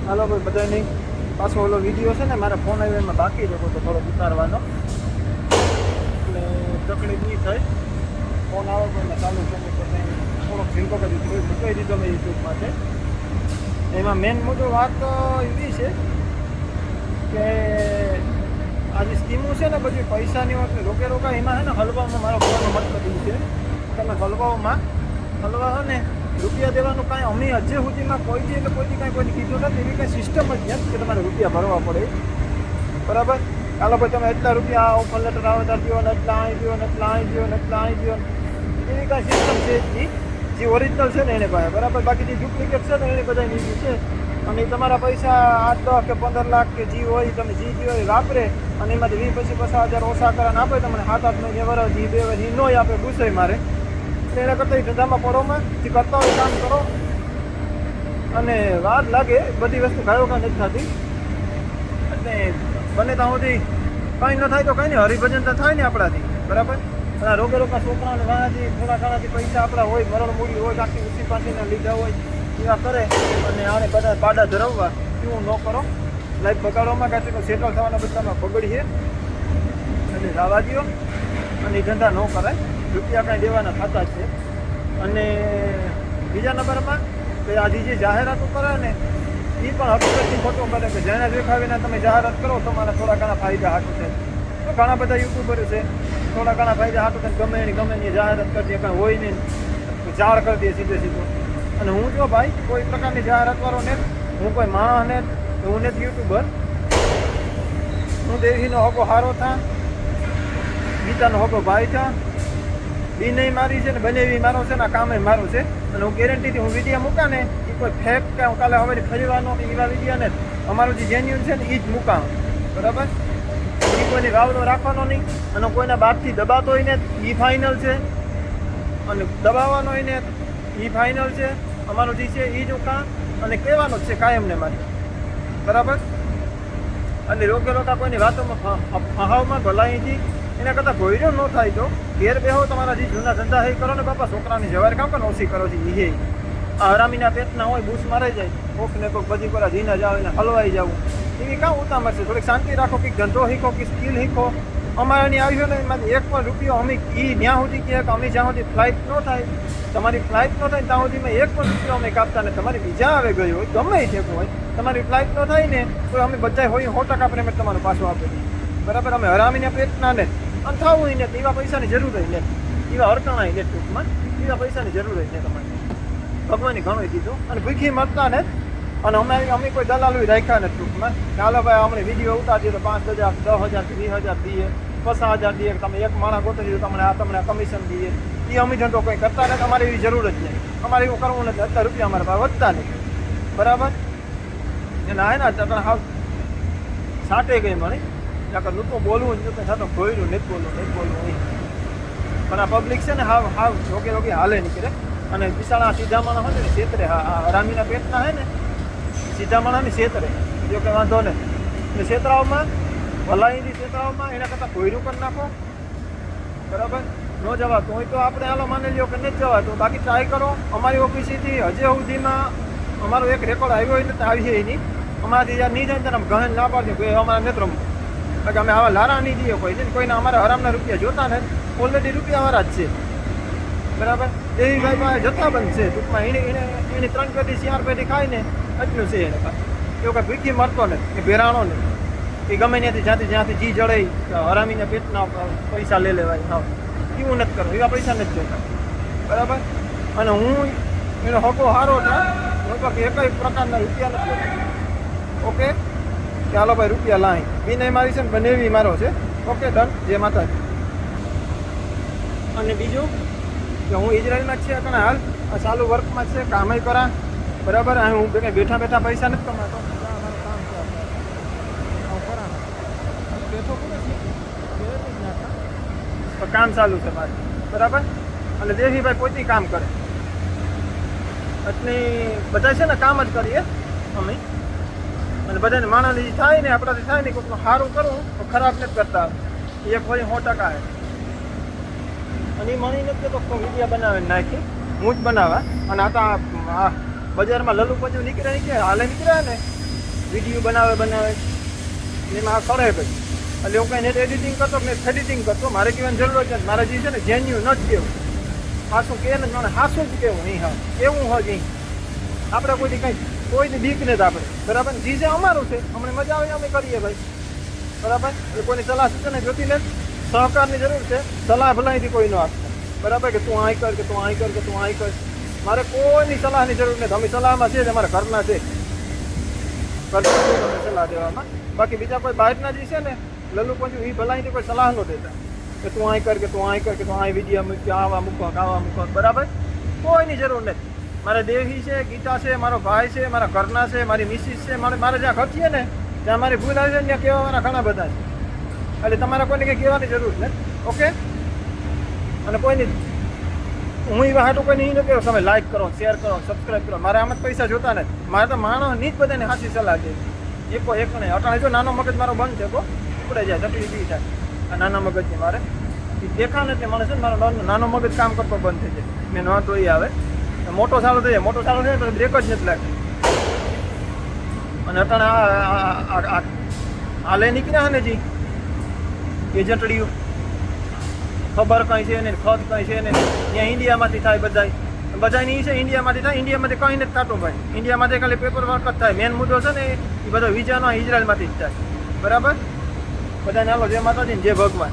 હાલો ભાઈ બધાને પાછો ઓલો વિડીયો છે ને મારા ફોન આવ્યો એમાં બાકી રહ્યો તો થોડો ઉતારવાનો એટલે તકલીફ નહીં થાય. ફોન આવે તો મેં ચાલુ કર્યું તો મેં થોડોક ઝીંકો કરી મૂકાઈ દીધો મેં યુટ્યુબમાં છે. એમાં મેન મુદ્દો વાત એવી છે કે આ જે સ્કીમો છે ને બધી પૈસાની વાત રોકા એમાં છે ને હલવામાં મારો ફોનનો મતલબ એવું છે તમે હલવા ને રૂપિયા દેવાનું કાંઈ અમે હજી સુધીમાં કોઈથી કાંઈ કીધું નથી. એવી કાંઈ સિસ્ટમ જ નથી કે તમારે રૂપિયા ભરવા પડે. બરાબર ચાલો ભાઈ તમે એટલા રૂપિયા ઓફર લેટર આવે ત્યાં દો ને એટલા અહીં દો ને એટલા અહીં દો ને એટલા અહીં દો એવી કાંઈ સિસ્ટમ છે જ નહીં. જે ઓરિજિનલ છે ને એને પાસે બરાબર, બાકી જે ડુપ્લિકેટ છે ને એને બધા નીકળી છે. અને તમારા પૈસા 8, 10 કે 15 લાખ કે જી હોય તમે જી હોય વાપરે અને એમાંથી 20, 25, 50,000 ઓછા કરીને આપે તમને 7-8 મહિને વરસ જી 2 વર્ષ નો આપે ગુસ્સે મારે. એના કરતાં ધંધામાં પડોમાં જે કરતા હોય કામ કરો અને વાર લાગે બધી વસ્તુ ખાયો કાં નથી થતી. એટલે બને ત્યાં સુધી કંઈ ન થાય તો કંઈ નહીં, હરિભજન તો થાય ને આપણાથી. બરાબર રોગા છોકરાને વાંથી થોડા ઘણાથી પૈસા આપણા હોય મરણ મૂડી હોય આખી ઉછી પાછીના લીધા હોય એવા કરે અને આને બધા પાડા ધરાવવા એવું ન કરો. લાઈફ બગાડવામાં કાંઈ સેટલ થવાના બધામાં બગડીએ અને જવા દો અને ધંધા ન કરાય. રૂપિયા કાંઈ દેવાના થતા જ છે. અને બીજા નંબરમાં કે આજે જે જાહેરાતો કરે ને એ પણ હકીકતથી ખોટું કરે કે જેને દેખાવીને તમે જાહેરાત કરો તમારા થોડા ઘણા ફાયદા હાટું છે. તો ઘણા બધા યુટ્યુબર છે થોડા ઘણા ફાયદા હાટું છે ગમે એની જાહેરાત કરતી કાંઈ હોય નહીં જાળ કરી દે સીધું. અને હું જો ભાઈ કોઈ પ્રકારની જાહેરાતવાળો ને હું કોઈ માણસ ને હું નથી યુટ્યુબર. હું દેવીનો હકો હારો થા ગીતાનો હકો ભાઈ થા બી નહીં મારી છે ને બને એવી મારો છે ને કામે મારું છે. અને હું ગેરંટીથી હું વિડીયો મૂકા ને એ કોઈ ફેક કે હું કાલે હવે ફરીવાનો કે એવા વિડીયો ને અમારું જે જેન્યુન છે ને એ જ મૂકા. બરાબર એ કોઈની વાવડો રાખવાનો નહીં અને કોઈના બાપથી દબાતો હોય ને એ ફાઇનલ છે અને દબાવવાનો હોય ને એ ફાઇનલ છે. અમારું જે છે એ જ ઉકા અને કહેવાનો જ છે કાયમને મારી. બરાબર અને રોકા કોઈની વાતોમાં ફહાવમાં ભલાઈથી એના કરતાં ભોયરો ન થાય તો ઘેર બેહો તમારા જે જૂના ધંધા એ કરો ને બાપા છોકરાની જવાર કામ પણ ઓછી કરો છો. એ આ હરામીના પેટના હોય બૂસ મારાઈ જાય કોક ને કોક બધી કોરા જીના જાવ એને હલવાઈ જવું એવી કાં ઉતામળ છે. થોડીક શાંતિ રાખો કંઈક ધંધો શીખો કે સ્કિલ શીખો. અમારાની આવ્યો ને એમાંથી એક પણ રૂપિયો અમે ત્યાં સુધી કહે કે અમે જ્યાં સુધી ફ્લાઇટ ન થાય તમારી ફ્લાઇટ ન થાય ત્યાં સુધી એક પણ રૂપિયો અમે કાપતા ને તમારી બીજા આવે ગયો હોય ગમે એ થતું હોય તમારી ફ્લાઇટ ન થાય ને તો અમે બધા હોય 100% પેમેન્ટ તમારું પાછું આપે. બરાબર અમે હરામીને પેટના ને અને થવું ને એવા પૈસાની જરૂર હોય ને એવા હરકણાય ને ટૂંકમાં એવા પૈસાની જરૂર હોય ને તમારે ભગવાને ઘણું કીધું. અને ભૂખી મળતા ને અને અમે કોઈ દલાલું રાખ્યા ને ટૂંકમાં ચાલો ભાઈ અમને વિડીયો ઉતારી તો 5,000, 10,000, 20,000 દઈએ 50,000 દઈએ તમે એક માણસ ગોતરી તમને કમિશન દઈએ એ અમે ધંધો કંઈ કરતા નથી. અમારે એવી જરૂર જ નહીં. અમારે એવું કરવું નથી. અત્યારે રૂપિયા અમારા પાસે વધતા નહીં. બરાબર એને આવે ને તમે હાવ સાટે ગઈ મને નકર નહોતું બોલવું જ નહોતું થતું ખોયરું નથી બોલવું પણ આ પબ્લિક છે ને હાવ રોગે હાલે નીકળે. અને બિસાડા સીધા માણસ હોય ને છેતરે હરામીના પેટના હે ને સીધા માણસની છેતરે જો કંઈ વાંધો ને એટલે છેતરાઓમાં ભલાઈથી છેતરાઓમાં એના કરતાં ખોયરું કરી નાખો. બરાબર ન જવાતું હોય તો આપણે હાલો માની લ્યો કે નથી જવાતું બાકી ટ્રાય કરો. અમારી ઓફિસથી હજી સુધીમાં અમારો એક રેકોર્ડ આવ્યો હોય ને તો આવીએ નહીં. અમારાથી જ્યાં નહીં જાય ત્યારે ગહન ના પાડજો કોઈ અમારા નથી રમવું કે અમે આવા લારા નહીં દઈએ કોઈ નહીં. કોઈને અમારા હરામના રૂપિયા જોતા ને ઓલરેડી રૂપિયાવાળા જ છે. બરાબર એવી ભાઈ પાસે જથ્થા બંધ છે ટૂંકમાં એની 3 પેઢી 4 પેઢી ખાય ને એટલું છે એને પાસે એવું કાંઈ ભૂખી મરતો ને એ ભેરાણો ને એ ગમે ત્યાંથી જ્યાંથી જી જડે હરામીના પેટના પૈસા લઈ લેવાય. હા એવું નથી કરવું એવા પૈસા નથી જોતા. બરાબર અને હું એનો હકો હારો થાય લગભગ એકેય પ્રકારના રૂપિયા નથી જોતા. ઓકે ચાલો ભાઈ રૂપિયા લાય બી મારી છે ને બંને એવી મારો છે. ઓકે ડન જે માતાજી. અને બીજું કે હું ઇઝરાયલમાં જ છે પણ હાલ ચાલુ વર્કમાં છે કામે કરા. બરાબર હું કંઈ બેઠા પૈસા નથી કમાતો કામ ચાલુ છે મારે. બરાબર અને દેવીભાઈ પોતે કામ કરે એટલે બધા છે ને કામ જ કરીએ અમે. અને બધાને માણસની થાય ને આપણાથી થાય ને કોઈનું સારું કરવું તો ખરાબ નથી કરતા. એક હોય 100% અને એ મળી નથી તો વિડીયો બનાવીને નાખી હું જ બનાવવા. અને આ તો બજારમાં લલુ પજુ નીકળ્યા હાલે નીકળ્યા ને વિડીયો બનાવે એમાં કરે ભાઈ. એટલે હું કંઈ નેટ એડિટિંગ કરતો નેટ એડિટિંગ કરતો, મારે કહેવાની જરૂર છે. મારે જે છે ને જેન્યુ ન જ કહેવું, હાસું કહે ને મને હાસું જ કહેવું નહીં. હા એવું હોય નહીં, આપણે કોઈથી કંઈ કોઈની બીક નથી આપણે, બરાબર. જે છે અમારું છે, અમને મજા આવે અમે કરીએ ભાઈ, બરાબર. એટલે કોઈની સલાહ સૂચન જોતી નથી, સહકારની જરૂર છે. સલાહ ભલાઈથી કોઈ ન આપશે, બરાબર, કે તું આઈ કર, કે તું આઈ કર, કે તું આઈ કર. મારે કોઈની સલાહની જરૂર નથી. અમે સલાહમાં છે જ અમારા ઘરના છે, ઘરના સલાહ દેવામાં. બાકી બીજા કોઈ બહારના જે છે ને લલ્લુ પંજુ, એ ભલાઈથી કોઈ સલાહ ન દેતા કે તું આઈ કર, કે તું આઈ કર, કે તું આઈ વિડીયો મૂક, આવા મૂકો, આવા મૂકો, બરાબર. કોઈની જરૂર નથી. મારે દેવી છે, ગીતા છે, મારો ભાઈ છે, મારા ઘરના છે, મારી મિસિસ છે. મારે જ્યાં ખર્ચીએ ને ત્યાં મારી ભૂલ આવી છે, ત્યાં કહેવાના ઘણા બધા છે. એટલે તમારે કોઈને કંઈ કહેવાની જરૂર નથી, ઓકે. અને કોઈની હું એવા હાટું કોઈને એ ન કહું તમે લાઈક કરો, શેર કરો, સબસ્ક્રાઈબ કરો. મારે આમ જ પૈસા જોતા નથી. મારે તો માણસની જ બધાને સાચી સલાહ દે, એકો એક નહીં. અટાણે જો નાનો મગજ મારો બંધ છે, ઉપડે જાય, તકલીફ બી થાય આ નાના મગજની. મારે એ દેખા નથી મને છે ને, મારો નાનો મગજ કામ કરતો બંધ થઈ જાય. મેં નોંધ એ આવે, મોટો સારો થઈ જાય. મોટો સારો થાય તો બ્રેક જ નથી લાગતી. અને અટાણે આ લઈ નીકળ્યા ને જી એજન્ટડીઓ, ખબર કંઈ છે ને, ખત કંઈ છે ને, ત્યાં ઇન્ડિયામાંથી થાય બધાની છે. ઇન્ડિયામાંથી થાય, ઇન્ડિયામાંથી કંઈ નથી થતું ભાઈ. ઇન્ડિયામાંથી ખાલી પેપર વર્ક જ થાય. મેન મુદ્દો છે ને એ બધો વિઝાનો ઇઝરાયલમાંથી જ થાય, બરાબર. બધાને હાલો જય માતાજી, જય ભગવાન.